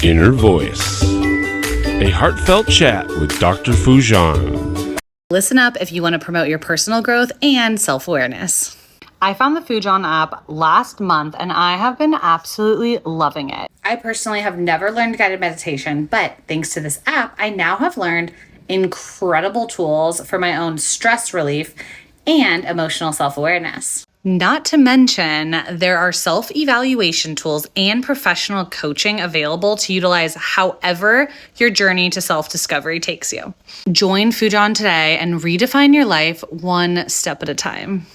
Inner Voice, a heartfelt chat with Dr.FoojanZeine. Listen up if you want to promote your personal growth and self-awareness. I found the Foojan app last month and I have been absolutely loving it. I personally have never learned guided meditation, but thanks to this app, I now have learned incredible tools for my own stress relief and emotional self-awareness. Not to mention, there are self-evaluation tools and professional coaching available to utilize however your journey to self-discovery takes you. Join Foojan today and redefine your life one step at a time.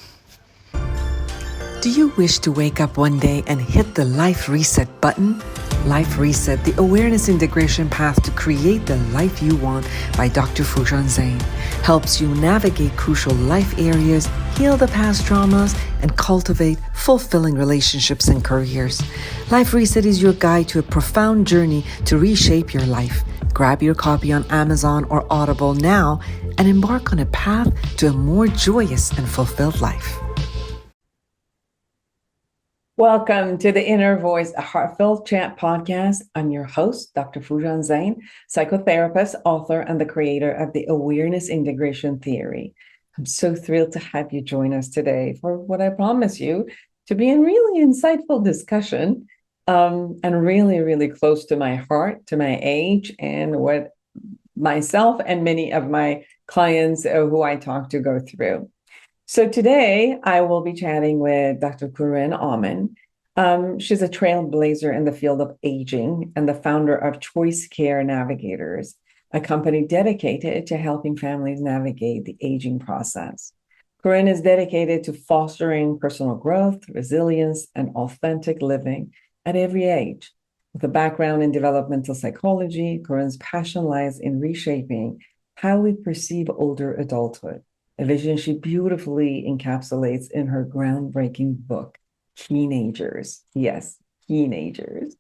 Do you wish to wake up one day and hit the Life Reset button? Life Reset, the awareness integration path to create the life you want by Dr.FoojanZeine, helps you navigate crucial life areas, heal the past traumas, and cultivate fulfilling relationships and careers. Life Reset is your guide to a profound journey to reshape your life. Grab your copy on Amazon or Audible now and embark on a path to a more joyous and fulfilled life. Welcome to the Inner Voice, a heartfelt chat podcast. I'm your host, Dr. FoojanZeine, psychotherapist, author, and the creator of the Awareness Integration Theory. I'm so thrilled to have you join us today for what I promise you to be a really insightful discussion, and really, really close to my heart, to my age, and what myself and many of my clients who I talk to go through. So today I will be chatting with Dr.CorinneAuman. She's a trailblazer in the field of aging and the founder of Choice Care Navigators, a company dedicated to helping families navigate the aging process. Corinne is dedicated to fostering personal growth, resilience, and authentic living at every age. With a background in developmental psychology, Corinne's passion lies in reshaping how we perceive older adulthood, a vision she beautifully encapsulates in her groundbreaking book, Teenagers. Yes, Teenagers.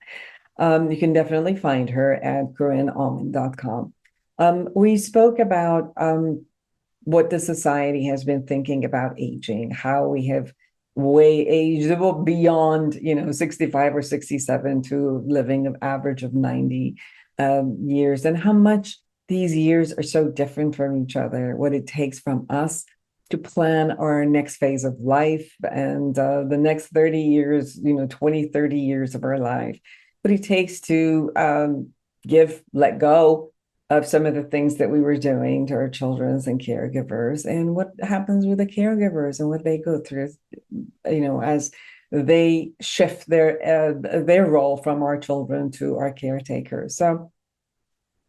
You can definitely find her at CorinneAuman.com. We spoke about what the society has been thinking about aging, how we have way aged beyond, 65 or 67 to living an average of 90 years, and how much these years are so different from each other, what it takes from us to plan our next phase of life and the next 30 years, 20, 30 years of our life, what it takes to let go of some of the things that we were doing to our children and caregivers, and what happens with the caregivers and what they go through, as they shift their role from our children to our caretakers. So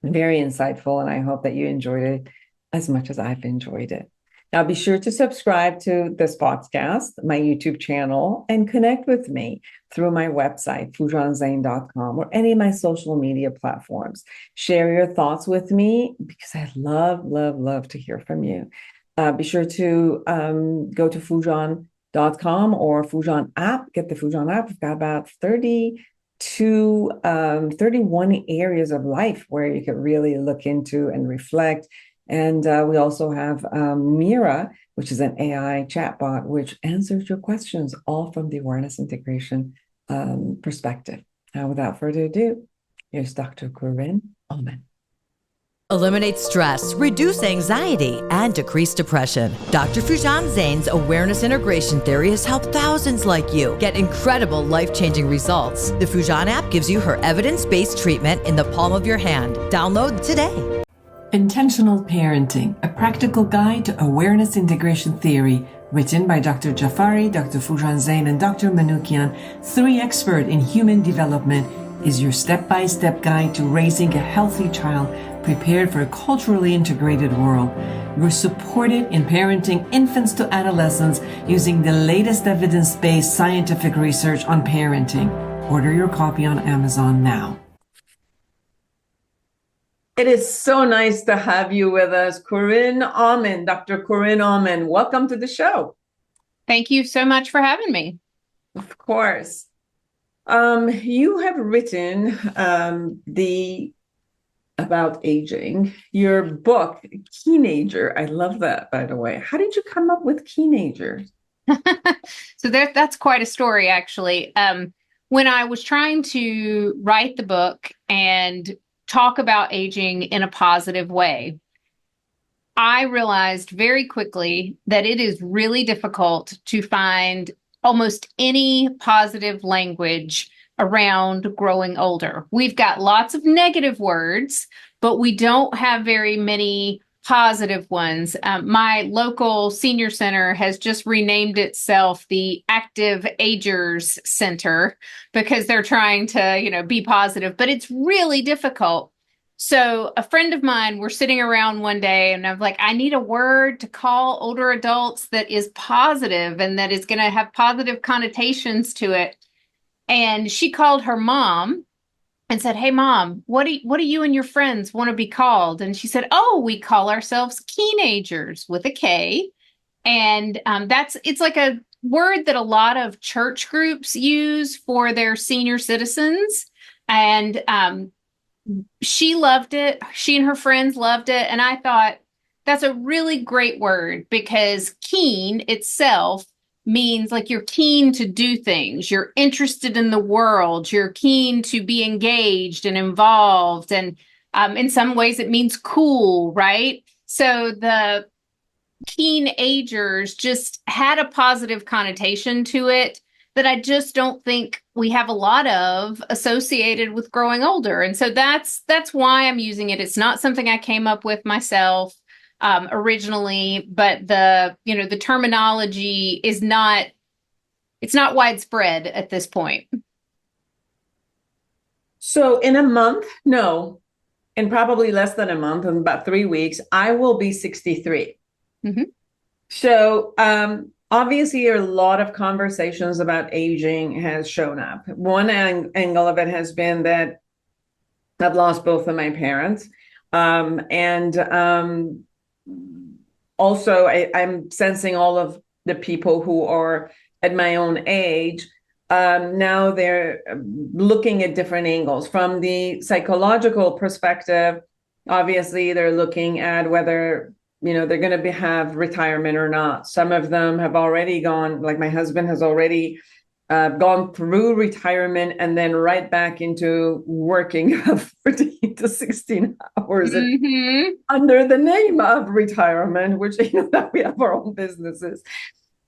very insightful, and I hope that you enjoyed it as much as I've enjoyed it. Now, be sure to subscribe to this podcast, my YouTube channel, and connect with me through my website, FoojanZeine.com, or any of my social media platforms. Share your thoughts with me because I love, love, love to hear from you. Be sure to go to Foojan.com or Foojan app. Get the Foojan app. We've got about 31 areas of life where you could really look into and reflect. And we also have Mira, which is an AI chatbot, which answers your questions, all from the awareness integration perspective. Now, without further ado, here's Dr. CorinneAuman. Eliminate stress, reduce anxiety, and decrease depression. Dr. FoojanZeine's Awareness Integration Theory has helped thousands like you get incredible life-changing results. The Foojan app gives you her evidence-based treatment in the palm of your hand. Download today. Intentional Parenting, a practical guide to awareness integration theory, written by Dr. Jafari, Dr. FoojanZeine, and Dr. Manoukian, three experts in human development, is your step-by-step guide to raising a healthy child prepared for a culturally integrated world. You're supported in parenting infants to adolescents using the latest evidence-based scientific research on parenting. Order your copy on Amazon now. It is so nice to have you with us, CorinneAuman, Dr. CorinneAuman. Welcome to the show. Thank you so much for having me. Of course. You have written about aging, your book, Teenager. I love that, by the way. How did you come up with Teenager? So that's quite a story, actually. when I was trying to write the book and talk about aging in a positive way, I realized very quickly that it is really difficult to find almost any positive language around growing older. We've got lots of negative words, but we don't have very many positive ones. My local senior center has just renamed itself the Active Agers Center because they're trying to, be positive, but it's really difficult. So a friend of mine, we're sitting around one day and I'm like, I need a word to call older adults that is positive and that is going to have positive connotations to it. And she called her mom and said, "Hey, Mom, what do you and your friends want to be called?" And she said, "Oh, we call ourselves teenagers with a K." And it's like a word that a lot of church groups use for their senior citizens. And she loved it. She and her friends loved it. And I thought that's a really great word because keen itself means like you're keen to do things, you're interested in the world, you're keen to be engaged and involved. And in some ways it means cool, right? So the teenagers just had a positive connotation to it that I just don't think we have a lot of associated with growing older. And so that's why I'm using it. It's not something I came up with myself originally, but the terminology is it's not widespread at this point. So in a month, no, in probably less than a month, in about 3 weeks, I will be 63. Mm-hmm. So obviously a lot of conversations about aging has shown up. One angle of it has been that I've lost both of my parents. Also, I'm sensing all of the people who are at my own age. Now they're looking at different angles. From the psychological perspective, obviously they're looking at whether they're going to have retirement or not. Some of them have already gone, like my husband has already gone through retirement and then right back into working 14 to 16 hours under the name of retirement, which that we have our own businesses.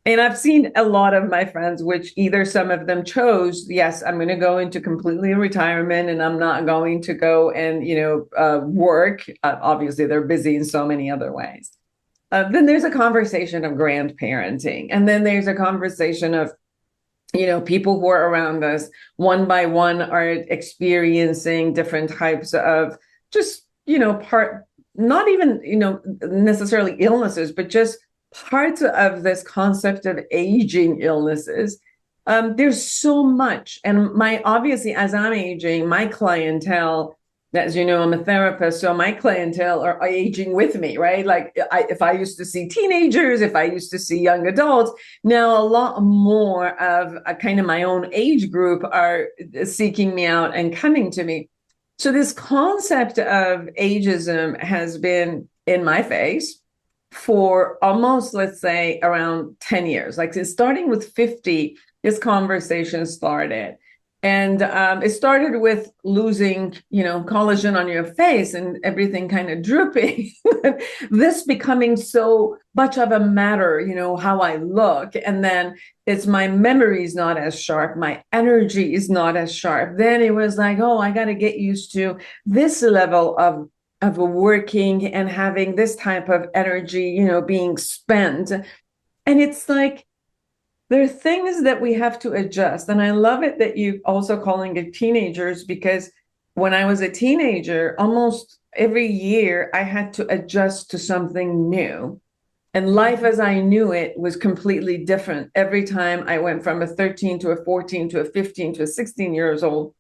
And I've seen a lot of my friends, which either some of them chose, yes, I'm going to go into completely retirement and I'm not going to go and, work. Obviously, they're busy in so many other ways. Then there's a conversation of grandparenting. And then there's a conversation of, people who are around us one by one are experiencing different types of just, not even, necessarily illnesses, but just parts of this concept of aging illnesses. There's so much. And obviously, as I'm aging, my clientele, as you know, I'm a therapist, so my clientele are aging with me, right? Like if I used to see teenagers, if I used to see young adults, now a lot more of a kind of my own age group are seeking me out and coming to me. So this concept of ageism has been in my face for almost, let's say, around 10 years. Like starting with 50, this conversation started. And it started with losing, collagen on your face and everything kind of drooping. This becoming so much of a matter, how I look. And then it's my memory is not as sharp. My energy is not as sharp. Then it was like, oh, I got to get used to this level of working and having this type of energy, being spent. And it's like, there are things that we have to adjust. And I love it that you also calling it teenagers, because when I was a teenager, almost every year I had to adjust to something new. And life as I knew it was completely different. Every time I went from a 13 to a 14 to a 15 to a 16 years old.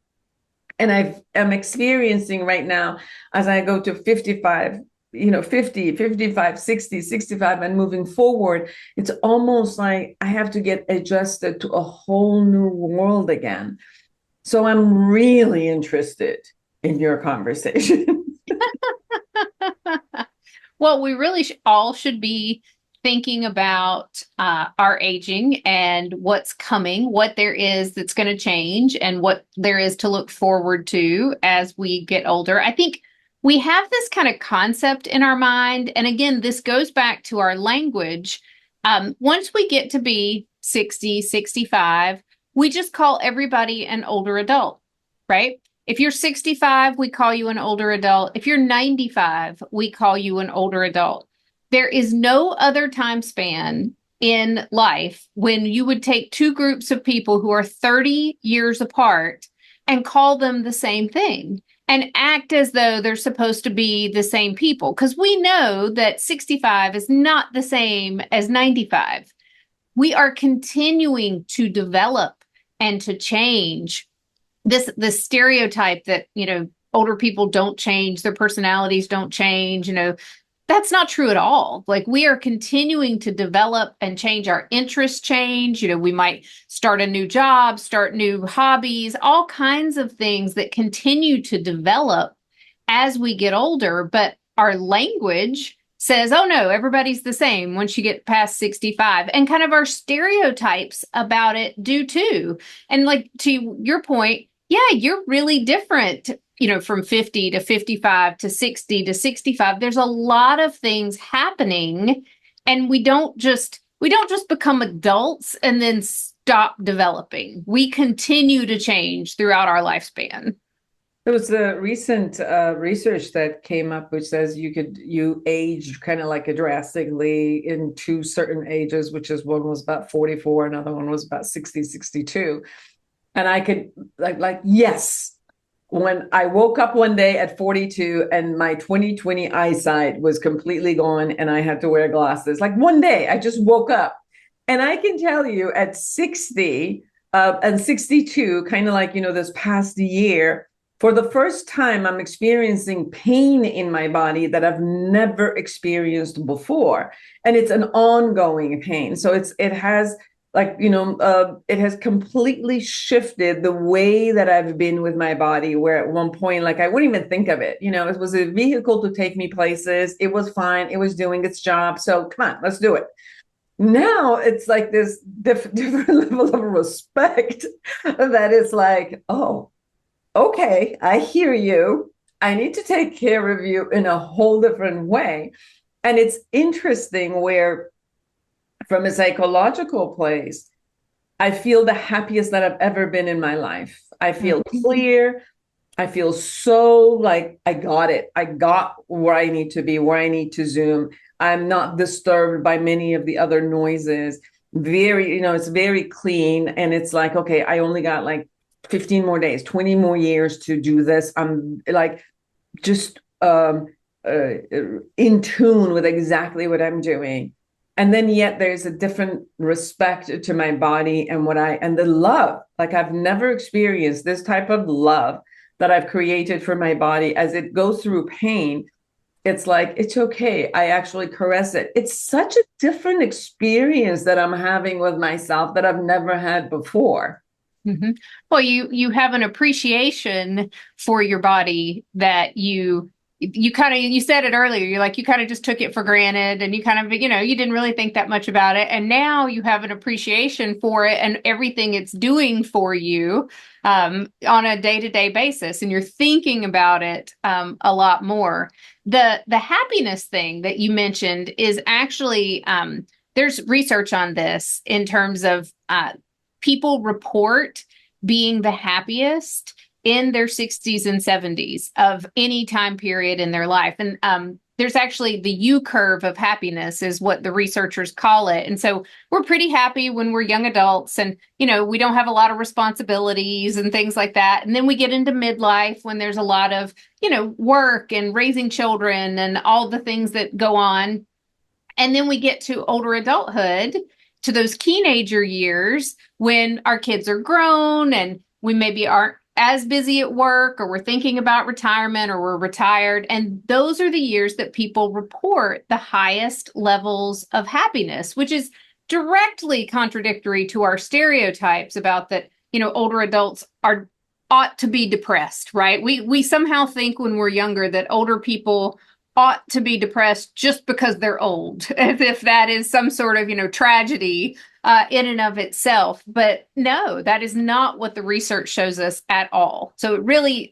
And I'm experiencing right now, as I go to 55, 50, 55, 60, 65, and moving forward, it's almost like I have to get adjusted to a whole new world again. So I'm really interested in your conversation. Well, we really all should be thinking about our aging and what's coming, what there is that's going to change, and what there is to look forward to as we get older. I think we have this kind of concept in our mind. And again, this goes back to our language. Once we get to be 60, 65, we just call everybody an older adult, right? If you're 65, we call you an older adult. If you're 95, we call you an older adult. There is no other time span in life when you would take two groups of people who are 30 years apart and call them the same thing and act as though they're supposed to be the same people. Because we know that 65 is not the same as 95. We are continuing to develop and to change. This stereotype that, older people don't change, their personalities don't change, that's not true at all. Like, we are continuing to develop and change. Our interests change. We might start a new job, start new hobbies, all kinds of things that continue to develop as we get older. But our language says, oh no, everybody's the same once you get past 65. And kind of our stereotypes about it do too. And like, to your point, yeah, you're really different, from 50 to 55 to 60 to 65. There's a lot of things happening, and we don't just become adults and then stop developing. We continue to change throughout our lifespan. There was a recent research that came up which says you age kind of like drastically in two certain ages, which is one was about 44, another one was about 60, 62. And I could yes. When I woke up one day at 42 and my 20/20 eyesight was completely gone and I had to wear glasses, like one day I just woke up. And I can tell you at 60 and 62, kind of like, this past year, for the first time, I'm experiencing pain in my body that I've never experienced before. And it's an ongoing pain. So it has it has completely shifted the way that I've been with my body, where at one point, I wouldn't even think of it. It was a vehicle to take me places. It was fine. It was doing its job. So come on, let's do it. Now it's like this different level of respect that is like, oh, okay, I hear you. I need to take care of you in a whole different way. And it's interesting where, from a psychological place, I feel the happiest that I've ever been in my life. I feel clear. I feel so like I got it. I got where I need to be, where I need to zoom. I'm not disturbed by many of the other noises. It's very clean. And it's like, okay, I only got 15 more days, 20 more years to do this. I'm just in tune with exactly what I'm doing. And then yet there's a different respect to my body and the love. I've never experienced this type of love that I've created for my body as it goes through pain. It's like, it's okay. I actually caress it. It's such a different experience that I'm having with myself that I've never had before. Mm-hmm. Well, you have an appreciation for your body that you said it earlier, you kind of just took it for granted, and you kind of, you didn't really think that much about it. And now you have an appreciation for it and everything it's doing for you on a day-to-day basis. And you're thinking about it a lot more. The happiness thing that you mentioned is actually, there's research on this in terms of people report being the happiest in their 60s and 70s of any time period in their life. And there's actually the U curve of happiness is what the researchers call it. And so we're pretty happy when we're young adults and, we don't have a lot of responsibilities and things like that. And then we get into midlife when there's a lot of, work and raising children and all the things that go on. And then we get to older adulthood, to those teenager years when our kids are grown and we maybe aren't as busy at work, or we're thinking about retirement, or we're retired. And those are the years that people report the highest levels of happiness, which is directly contradictory to our stereotypes about that, older adults ought to be depressed, right? We somehow think when we're younger that older people ought to be depressed just because they're old, as if that is some sort of, tragedy in and of itself. But no, that is not what the research shows us at all. So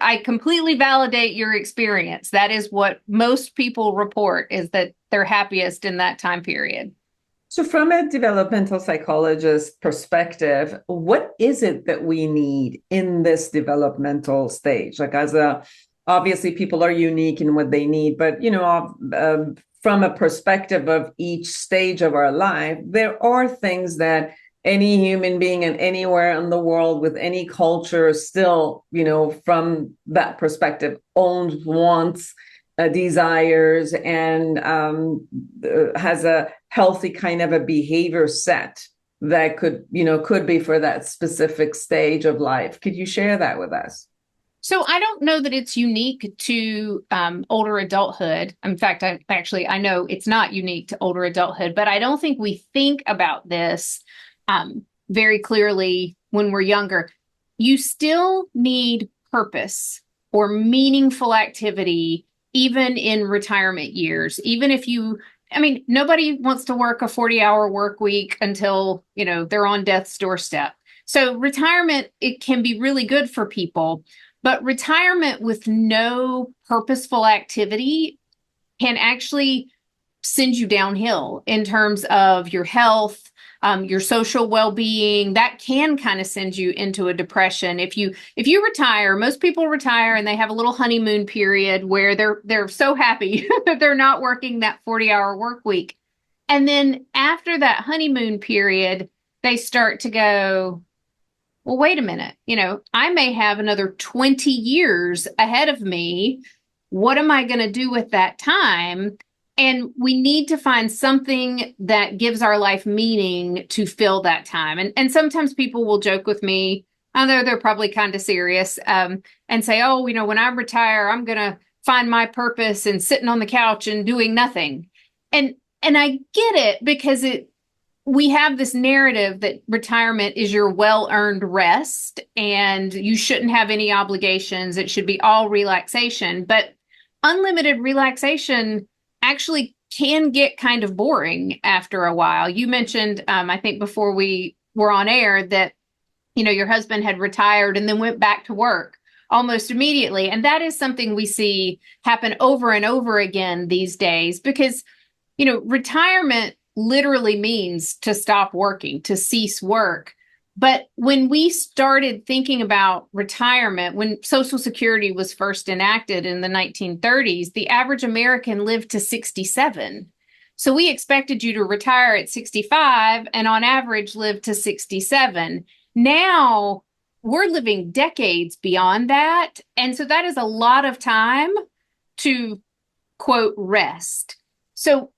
I completely validate your experience. That is what most people report, is that they're happiest in that time period. So from a developmental psychologist perspective, what is it that we need in this developmental stage? Like, obviously people are unique in what they need, but, from a perspective of each stage of our life, there are things that any human being and anywhere in the world with any culture still, from that perspective, owns, wants, desires, and has a healthy kind of a behavior set that could be for that specific stage of life. Could you share that with us? So I don't know that it's unique to older adulthood. In fact, I know it's not unique to older adulthood, but I don't think we think about this very clearly when we're younger. You still need purpose or meaningful activity, even in retirement years. Even if nobody wants to work a 40-hour work week until, they're on death's doorstep. So retirement, it can be really good for people. But retirement with no purposeful activity can actually send you downhill in terms of your health, your social well-being. That can kind of send you into a depression. If you retire, most people retire and they have a little honeymoon period where they're so happy that they're not working that 40-hour work week. And then after that honeymoon period, they start to go, well, wait a minute, I may have another 20 years ahead of me. What am I going to do with that time? And we need to find something that gives our life meaning to fill that time. And sometimes people will joke with me, although they're probably kind of serious, and say, oh, when I retire, I'm going to find my purpose in sitting on the couch and doing nothing. And I get it, because we have this narrative that retirement is your well-earned rest and you shouldn't have any obligations. It should be all relaxation. But unlimited relaxation actually can get kind of boring after a while. You mentioned, I think before we were on air, that, your husband had retired and then went back to work almost immediately. And that is something we see happen over and over again these days, because, retirement literally means to stop working, to cease work. But when we started thinking about retirement, when Social Security was first enacted in the 1930s, the average American lived to 67. So we expected you to retire at 65 and on average live to 67. Now we're living decades beyond that. And so that is a lot of time to, quote, rest. So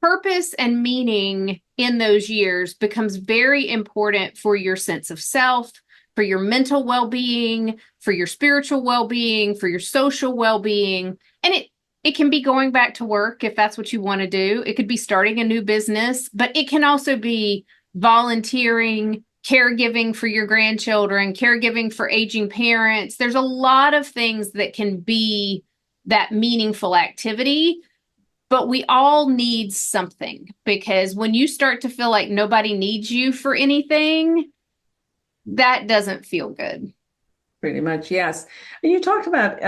purpose and meaning in those years becomes very important for your sense of self, for your mental well-being, for your spiritual well-being, for your social well-being. And it can be going back to work if that's what you want to do. It could be starting a new business, but it can also be volunteering, caregiving for your grandchildren, caregiving for aging parents. There's a lot of things that can be that meaningful activity. But we all need something, because when you start to feel like nobody needs you for anything, that doesn't feel good. Pretty much, yes. And you talked about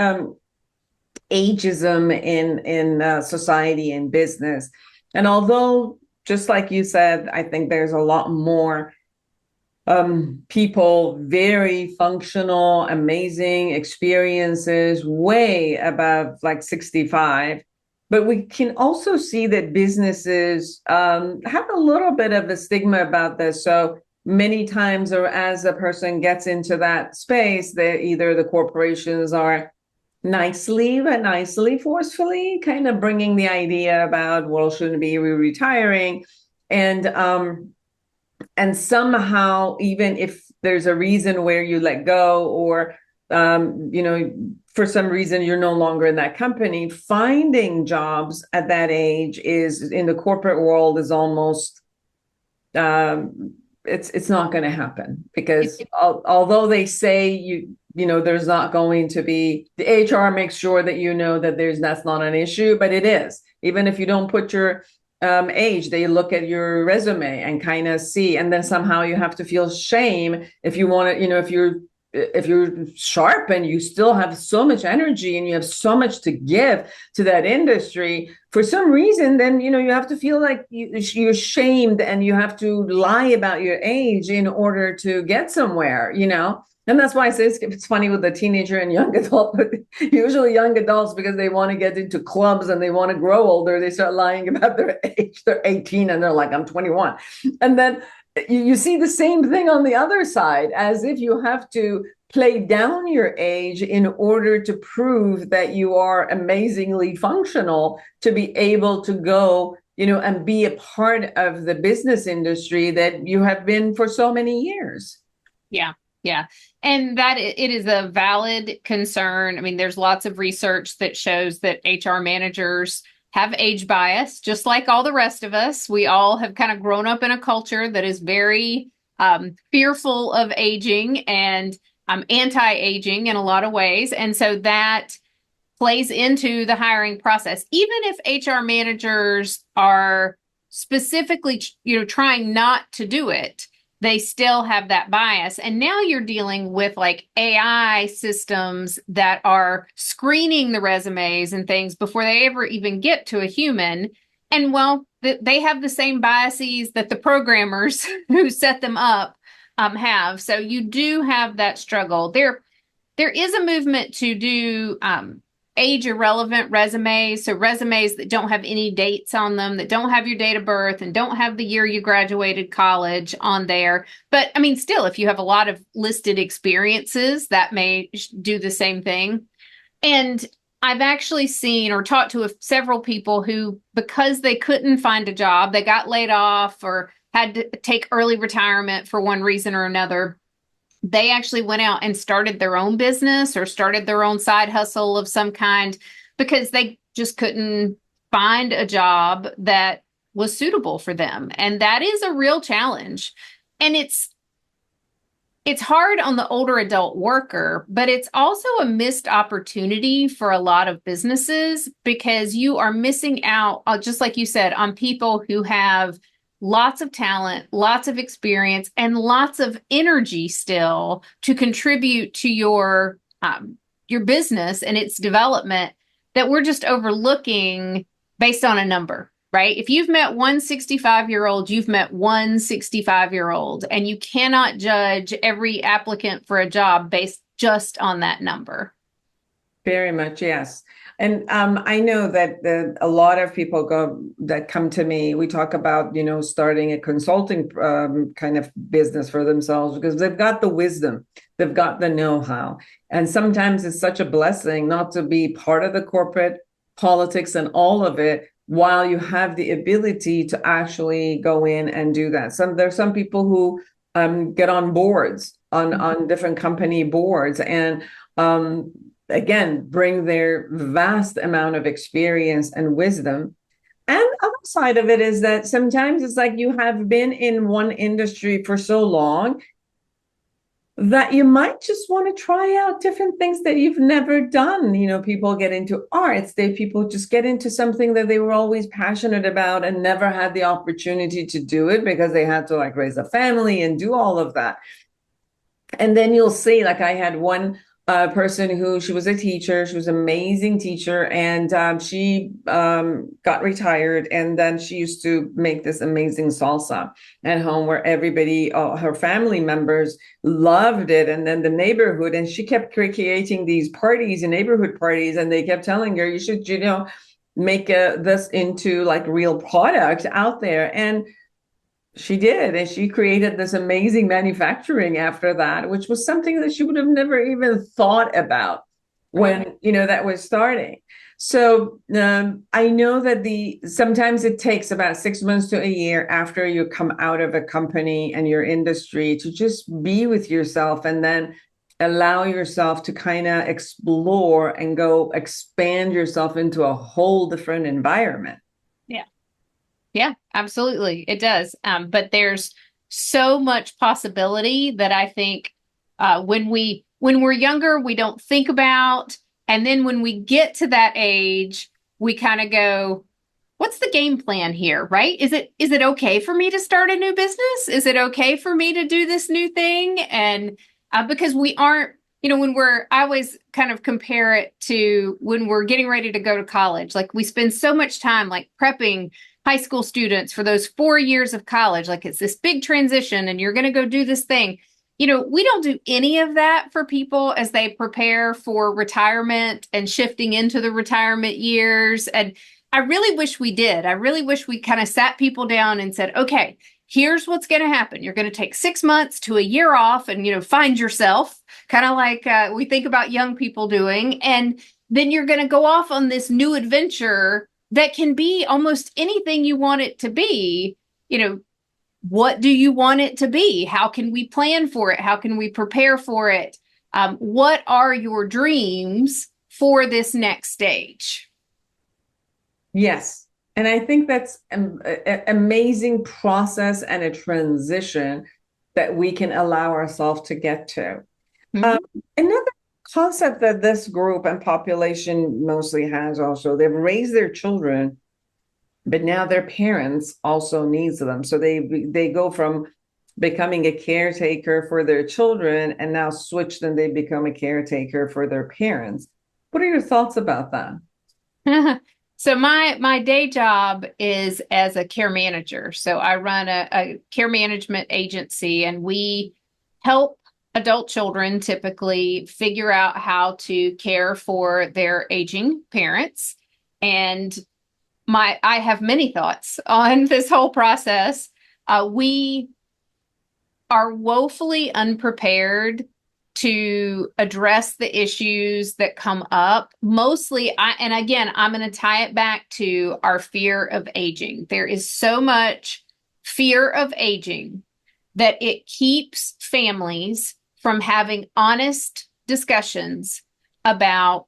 ageism in society and business. And although, just like you said, I think there's a lot more people, very functional, amazing experiences, way above like 65. But we can also see that businesses have a little bit of a stigma about this. So many times, or as a person gets into that space, either the corporations are nicely, forcefully kind of bringing the idea about, well, shouldn't be retiring. And somehow, even if there's a reason where you let go, or for some reason you're no longer in that company, finding jobs at that age is, in the corporate world, is almost it's not going to happen, because although they say there's not going to be, the HR makes sure that that's not an issue, but it is. Even if you don't put your age, they look at your resume and kind of see, and then somehow you have to feel shame if you want to, if you're sharp and you still have so much energy and you have so much to give to that industry, for some reason, then, you have to feel like you're shamed and you have to lie about your age in order to get somewhere, And that's why I say it's funny with the teenager and young adult, but usually young adults, because they want to get into clubs and they want to grow older, they start lying about their age. They're 18 and they're like, I'm 21. And then you see the same thing on the other side, as if you have to play down your age in order to prove that you are amazingly functional to be able to go, and be a part of the business industry that you have been for so many years. Yeah. Yeah. And that it is a valid concern. I mean, there's lots of research that shows that HR managers have age bias, just like all the rest of us. We all have kind of grown up in a culture that is very fearful of aging and anti-aging in a lot of ways. And so that plays into the hiring process. Even if HR managers are specifically, trying not to do it, they still have that bias. And now you're dealing with like AI systems that are screening the resumes and things before they ever even get to a human. And they have the same biases that the programmers who set them up have. So you do have that struggle. There is a movement to do age irrelevant resumes. So resumes that don't have any dates on them, that don't have your date of birth and don't have the year you graduated college on there. But I mean, still, if you have a lot of listed experiences, that may do the same thing. And I've actually seen or talked to several people who, because they couldn't find a job, they got laid off or had to take early retirement for one reason or another, they actually went out and started their own business or started their own side hustle of some kind because they just couldn't find a job that was suitable for them. And that is a real challenge. And it's hard on the older adult worker, but it's also a missed opportunity for a lot of businesses because you are missing out, just like you said, on people who have lots of talent, lots of experience, and lots of energy still to contribute to your business and its development that we're just overlooking based on a number, right? If you've met one 65-year-old, you've met one 65-year-old, and you cannot judge every applicant for a job based just on that number. Very much, yes. And I know that a lot of people that come to me, we talk about, starting a consulting kind of business for themselves because they've got the wisdom, they've got the know-how. And sometimes it's such a blessing not to be part of the corporate politics and all of it while you have the ability to actually go in and do that. There's some people who get on boards, on different company boards and again, bring their vast amount of experience and wisdom. And the other side of it is that sometimes it's like you have been in one industry for so long that you might just want to try out different things that you've never done. People get into arts, people just get into something that they were always passionate about and never had the opportunity to do it because they had to raise a family and do all of that. And then you'll see, I had one person she was a teacher, she was an amazing teacher, and she got retired, and then she used to make this amazing salsa at home where everybody, her family members loved it, and then the neighborhood, and she kept creating these parties and neighborhood parties, and they kept telling her, you should, make this into real product out there. And she did, and she created this amazing manufacturing after that, which was something that she would have never even thought about when, that was starting. So I know that sometimes it takes about 6 months to a year after you come out of a company and your industry to just be with yourself and then allow yourself to kind of explore and go expand yourself into a whole different environment. Yeah, absolutely. It does. But there's so much possibility that I think when we're younger, we don't think about, and then when we get to that age, we kind of go, what's the game plan here, right? Is it okay for me to start a new business? Is it okay for me to do this new thing? And because we aren't, I always kind of compare it to when we're getting ready to go to college. Like, we spend so much time like prepping high school students for those 4 years of college. Like, it's this big transition and you're going to go do this thing. We don't do any of that for people as they prepare for retirement and shifting into the retirement years. And I really wish we did. I really wish we kind of sat people down and said, okay, here's what's going to happen. You're going to take 6 months to a year off and, find yourself, kind of like we think about young people doing. And then you're going to go off on this new adventure that can be almost anything you want it to be. What do you want it to be? How can we plan for it? How can we prepare for it? What are your dreams for this next stage? Yes. And I think that's an amazing process and a transition that we can allow ourselves to get to. Another concept that this group and population mostly has also, they've raised their children, but now their parents also needs them. So they go from becoming a caretaker for their children and now switch, then they become a caretaker for their parents. What are your thoughts about that? So my day job is as a care manager. So I run a care management agency, and we help adult children typically figure out how to care for their aging parents. And I have many thoughts on this whole process. We are woefully unprepared to address the issues that come up. Mostly, I'm going to tie it back to our fear of aging. There is so much fear of aging that it keeps families from having honest discussions about,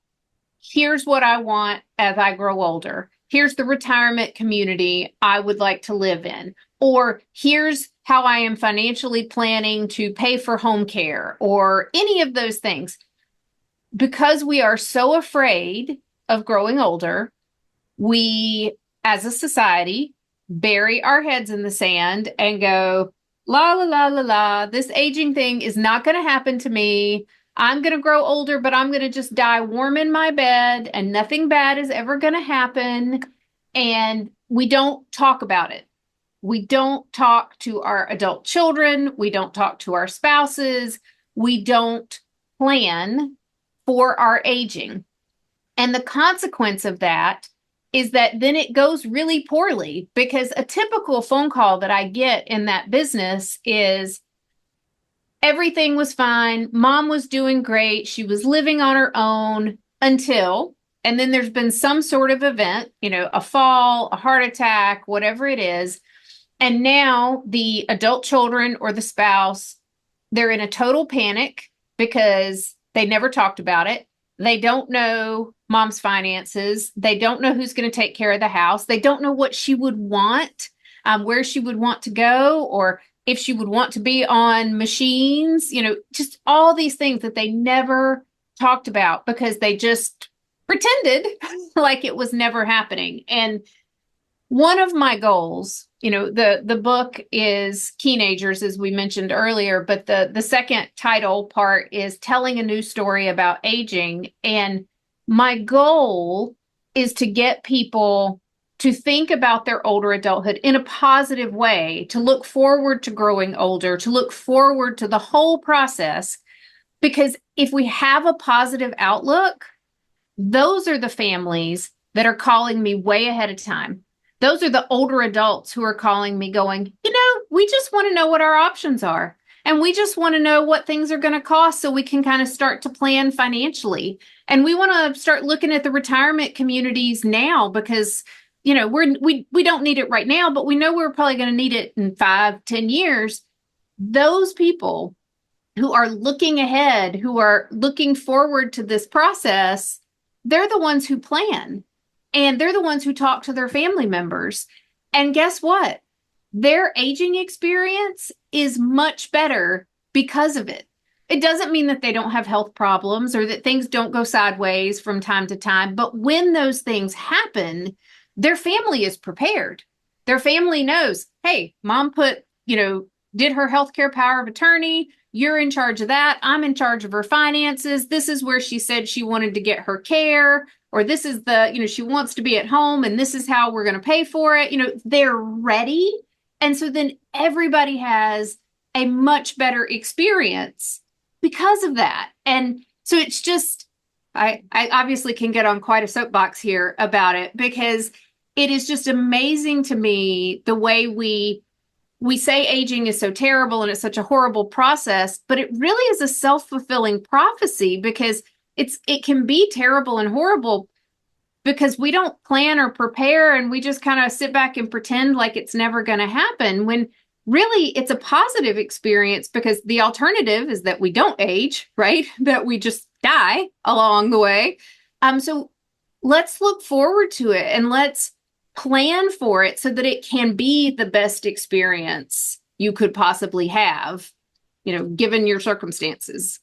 here's what I want as I grow older. Here's the retirement community I would like to live in. Or here's how I am financially planning to pay for home care, or any of those things. Because we are so afraid of growing older, we, as a society, bury our heads in the sand and go, la, la, la, la, la, this aging thing is not going to happen to me. I'm going to grow older, but I'm going to just die warm in my bed and nothing bad is ever going to happen. And we don't talk about it. We don't talk to our adult children. We don't talk to our spouses. We don't plan for our aging. And the consequence of that is that then it goes really poorly, because a typical phone call that I get in that business is, everything was fine. Mom was doing great. She was living on her own until, and then there's been some sort of event, a fall, a heart attack, whatever it is. And now the adult children or the spouse, they're in a total panic because they never talked about it. They don't know mom's finances. They don't know who's going to take care of the house. They don't know what she would want, where she would want to go, or if she would want to be on machines, just all these things that they never talked about because they just pretended like it was never happening. And one of my goals, the book is Teenagers, as we mentioned earlier, but the second title part is telling a new story about aging. And my goal is to get people to think about their older adulthood in a positive way, to look forward to growing older, to look forward to the whole process. Because if we have a positive outlook, those are the families that are calling me way ahead of time. Those are the older adults who are calling me going, we just want to know what our options are. And we just want to know what things are going to cost so we can kind of start to plan financially. And we want to start looking at the retirement communities now because, we don't need it right now, but we know we're probably going to need it in 5-10 years. Those people who are looking ahead, who are looking forward to this process, they're the ones who plan. And they're the ones who talk to their family members. And guess what? Their aging experience is much better because of it. It doesn't mean that they don't have health problems or that things don't go sideways from time to time. But when those things happen, their family is prepared. Their family knows, hey, mom did her healthcare power of attorney. You're in charge of that. I'm in charge of her finances. This is where she said she wanted to get her care, or this is she wants to be at home and this is how we're going to pay for it. They're ready. And so then everybody has a much better experience because of that. And so it's just, I obviously can get on quite a soapbox here about it, because it is just amazing to me the way we say aging is so terrible and it's such a horrible process, but it really is a self-fulfilling prophecy, because it can be terrible and horrible because we don't plan or prepare, and we just kind of sit back and pretend like it's never going to happen, when really it's a positive experience, because the alternative is that we don't age, right? That we just die along the way. So let's look forward to it and let's plan for it so that it can be the best experience you could possibly have, given your circumstances.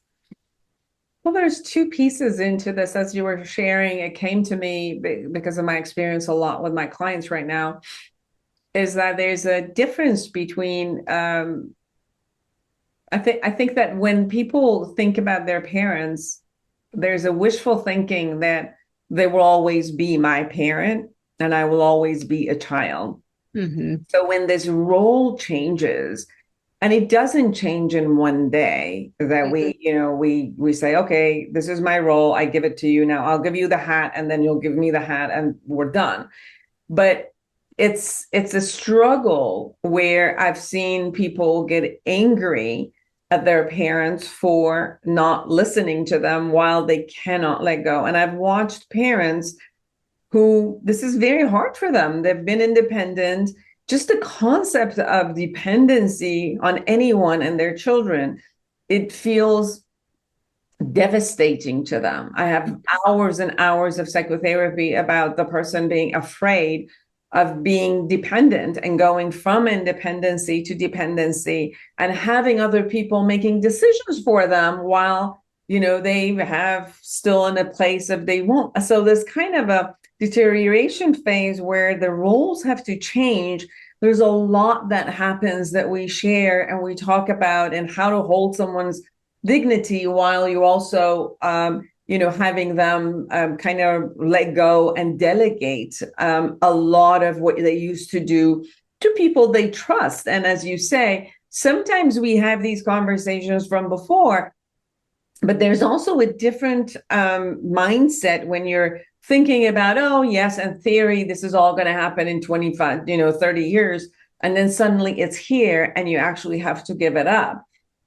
Well, there's two pieces into this. As you were sharing, it came to me because of my experience a lot with my clients right now, is that there's a difference between, I think that when people think about their parents, there's a wishful thinking that they will always be my parent and I will always be a child. Mm-hmm. So when this role changes, and it doesn't change in one day, that we say, okay, this is my role. I give it to you. Now I'll give you the hat and then you'll give me the hat and we're done. But it's a struggle where I've seen people get angry at their parents for not listening to them while they cannot let go. And I've watched parents who, this is very hard for them. They've been independent. Just the concept of dependency on anyone and their children, it feels devastating to them. I have hours and hours of psychotherapy about the person being afraid of being dependent and going from independency to dependency and having other people making decisions for them while, they have still in a place of they won't. So there's kind of a deterioration phase where the roles have to change. There's a lot that happens that we share and we talk about, and how to hold someone's dignity while you also, having them kind of let go and delegate a lot of what they used to do to people they trust. And as you say, sometimes we have these conversations from before, but there's also a different mindset when you're thinking about, oh, yes, in theory, this is all going to happen in 25, 30 years. And then suddenly it's here and you actually have to give it up.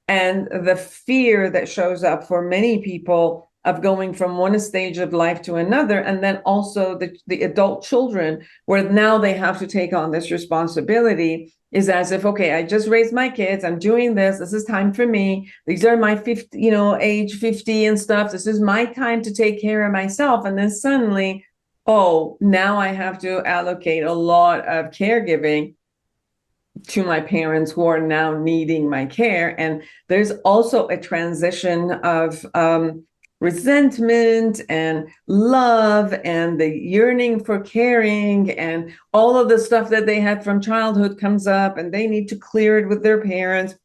And the fear that shows up for many people of going from one stage of life to another, and then also the adult children, where now they have to take on this responsibility, is as if, okay, I just raised my kids, I'm doing this is time for me. These are my 50, age 50 and stuff. This is my time to take care of myself. And then suddenly, oh, now I have to allocate a lot of caregiving to my parents who are now needing my care. And there's also a transition of resentment and love and the yearning for caring, and all of the stuff that they had from childhood comes up and they need to clear it with their parents.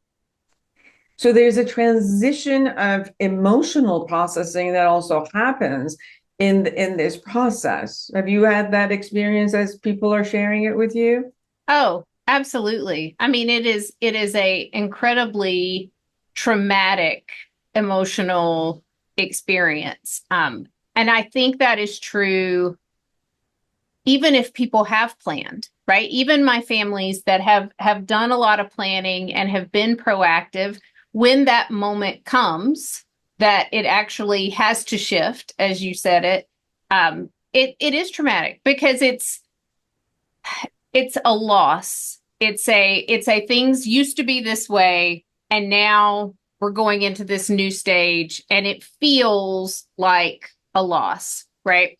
So there's a transition of emotional processing that also happens in this process. Have you had that experience as people are sharing it with you? Oh, absolutely. I mean, it is a incredibly traumatic emotional experience. And I think that is true even if people have planned, right? Even my families that have done a lot of planning and have been proactive, when that moment comes that it actually has to shift, as you said it is traumatic, because it's a loss. It's a things used to be this way, and now we're going into this new stage and it feels like a loss, right?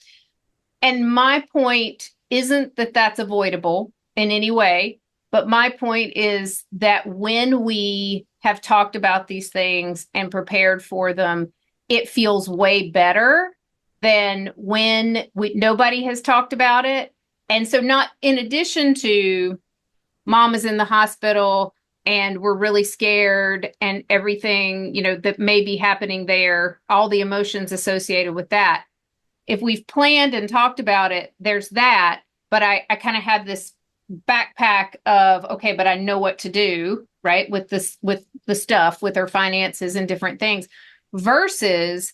And my point isn't that that's avoidable in any way. But my point is that when we have talked about these things and prepared for them, it feels way better than when nobody has talked about it. And so not in addition to mom is in the hospital and we're really scared and everything, that may be happening there, all the emotions associated with that. If we've planned and talked about it, there's that. But I kind of have this backpack of, okay, but I know what to do, right? With the stuff, with her finances and different things, versus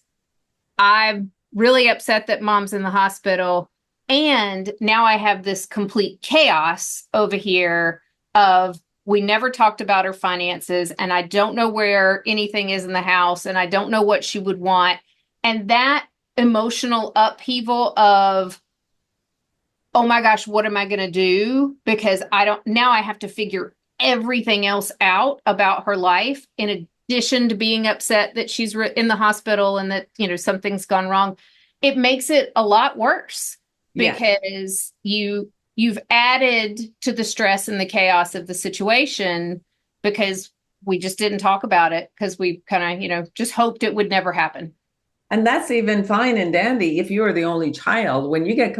I'm really upset that mom's in the hospital. And now I have this complete chaos over here of, we never talked about her finances, and I don't know where anything is in the house, and I don't know what she would want. And that emotional upheaval of, oh my gosh, what am I going to do? Because now I have to figure everything else out about her life, in addition to being upset that she's in the hospital and that, something's gone wrong. It makes it a lot worse because you've added to the stress and the chaos of the situation because we just didn't talk about it, because we kind of, just hoped it would never happen. And that's even fine and dandy if you're the only child. When you get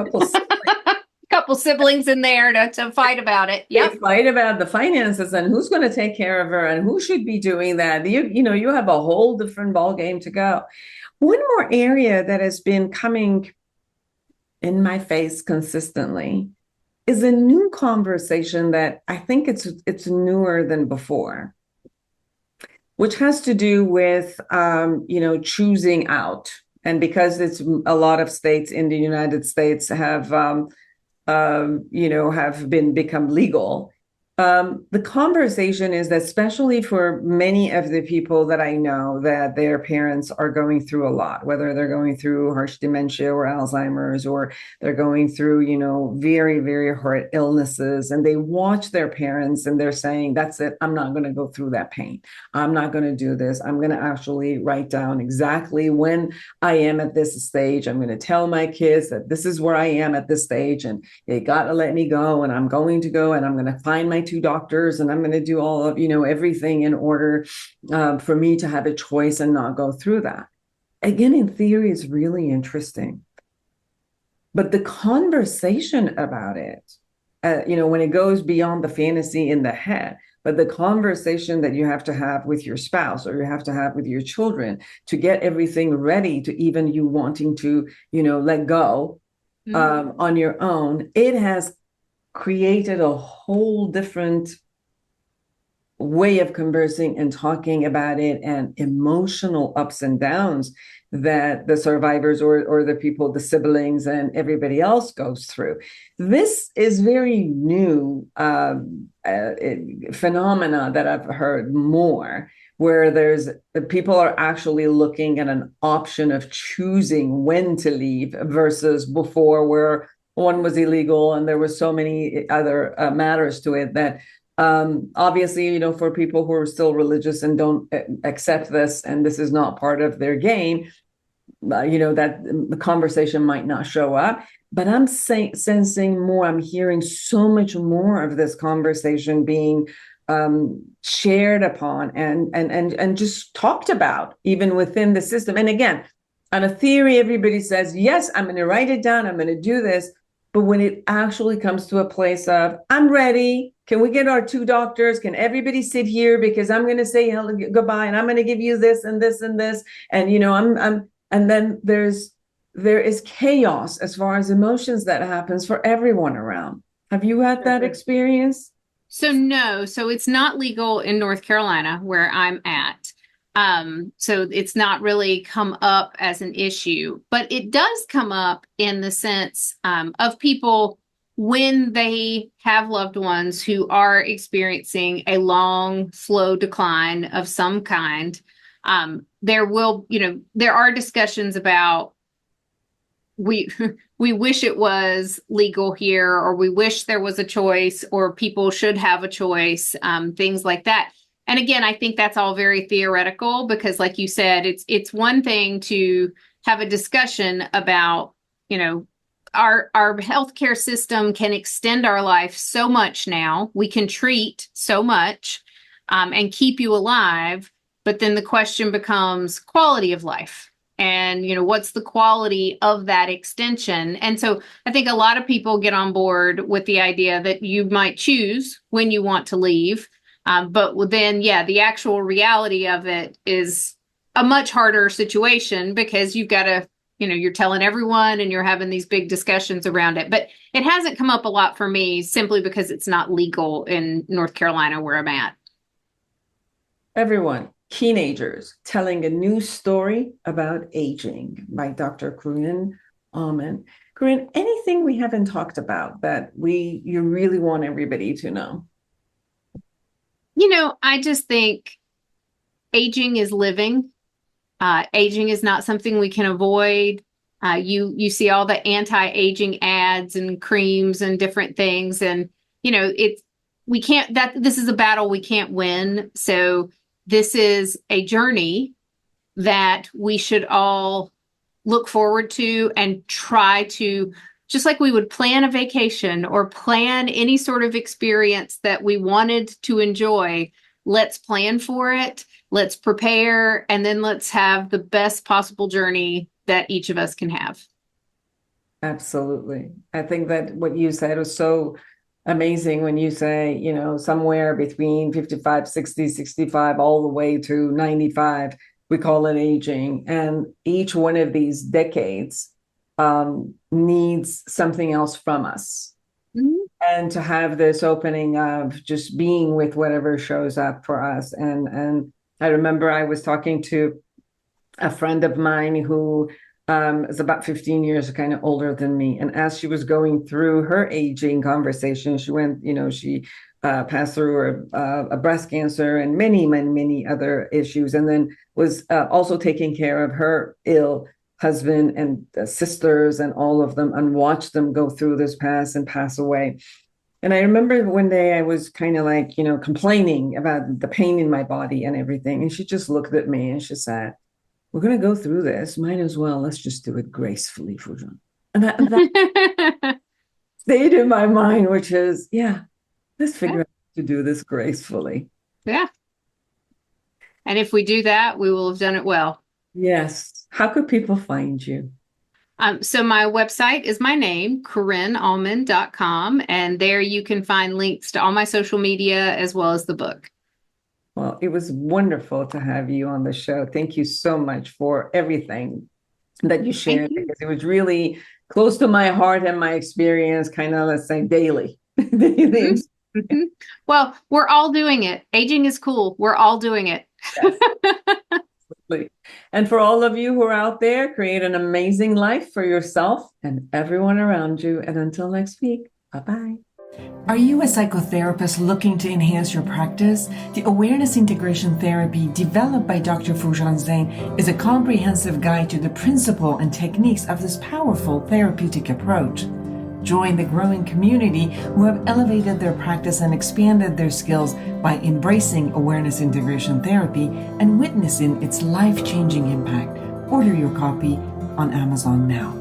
couple siblings in there to fight about it. They fight about the finances and who's going to take care of her and who should be doing that. You have a whole different ball game to go. One more area that has been coming in my face consistently is a new conversation that I think it's newer than before, which has to do with choosing out. And because it's a lot of states in the United States have become legal. The conversation is that, especially for many of the people that I know, that their parents are going through a lot, whether they're going through harsh dementia or Alzheimer's, or they're going through, very, very hard illnesses, and they watch their parents and they're saying, that's it, I'm not going to go through that pain. I'm not going to do this. I'm going to actually write down exactly when I am at this stage. I'm going to tell my kids that this is where I am at this stage, and they got to let me go, and I'm going to go, and I'm going to find my 2 doctors, and I'm going to do all of, everything in order for me to have a choice and not go through that. Again, in theory, it's really interesting. But the conversation about it, when it goes beyond the fantasy in the head, but the conversation that you have to have with your spouse or you have to have with your children to get everything ready to even you wanting to, let go on your own, it has created a whole different way of conversing and talking about it, and emotional ups and downs that the survivors or the people, the siblings and everybody else goes through. This is very new phenomena that I've heard more, where people are actually looking at an option of choosing when to leave versus before, where one was illegal and there were so many other matters to it that obviously, for people who are still religious and don't accept this, and this is not part of their game, that the conversation might not show up. But I'm sensing more, I'm hearing so much more of this conversation being shared upon and just talked about, even within the system. And again, on a theory, everybody says, yes, I'm going to write it down, I'm going to do this. But when it actually comes to a place of, I'm ready, can we get our 2 doctors? Can everybody sit here? Because I'm going to say hello, goodbye, and I'm going to give you this and this and this. And, and then there is chaos as far as emotions that happens for everyone around. Have you had that experience? So no, so it's not legal in North Carolina where I'm at. So it's not really come up as an issue, but it does come up in the sense of people when they have loved ones who are experiencing a long, slow decline of some kind. There are discussions about we wish it was legal here, or we wish there was a choice, or people should have a choice, things like that. And again, I think that's all very theoretical because, like you said, it's one thing to have a discussion about, our healthcare system can extend our life so much now. We can treat so much and keep you alive. But then the question becomes quality of life. And, what's the quality of that extension? And so I think a lot of people get on board with the idea that you might choose when you want to leave. But then, the actual reality of it is a much harder situation because you've got to, you're telling everyone and you're having these big discussions around it. But it hasn't come up a lot for me simply because it's not legal in North Carolina where I'm at. Everyone, teenagers telling a new story about aging by Dr. CorinneAuman. Corinne, anything we haven't talked about that you really want everybody to know? I just think aging is living. Aging is not something we can avoid. You see all the anti-aging ads and creams and different things. And, this is a battle we can't win. So this is a journey that we should all look forward to and try to, just like we would plan a vacation or plan any sort of experience that we wanted to enjoy, let's plan for it, let's prepare, and then let's have the best possible journey that each of us can have. Absolutely. I think that what you said was so amazing when you say, somewhere between 55, 60, 65, all the way to 95, we call it aging. And each one of these decades needs something else from us. Mm-hmm. And to have this opening of just being with whatever shows up for us. And I remember I was talking to a friend of mine who is about 15 years kind of older than me. And as she was going through her aging conversation, she went, she passed through a breast cancer and many, many, many other issues. And then was also taking care of her ill husband and sisters and all of them, and watched them go through this pass away. And I remember one day I was kind of like, complaining about the pain in my body and everything. And she just looked at me and she said, "We're going to go through this. Might as well. Let's just do it gracefully, Foojan." And that stayed in my mind, which is, let's figure out how to do this gracefully. Yeah. And if we do that, we will have done it well. Yes. How could people find you? So my website is my name, CorinneAuman.com. And there you can find links to all my social media as well as the book. Well, it was wonderful to have you on the show. Thank you so much for everything that you shared, because it was really close to my heart and my experience, kind of, let's say, daily. Mm-hmm. Well, we're all doing it. Aging is cool. We're all doing it. Yes. Absolutely. And for all of you who are out there, create an amazing life for yourself and everyone around you. And until next week, bye-bye. Are you a psychotherapist looking to enhance your practice? The Awareness Integration Therapy, developed by Dr.FoojanZeine, is a comprehensive guide to the principle and techniques of this powerful therapeutic approach. Join the growing community who have elevated their practice and expanded their skills by embracing Awareness Integration Therapy and witnessing its life-changing impact. Order your copy on Amazon now.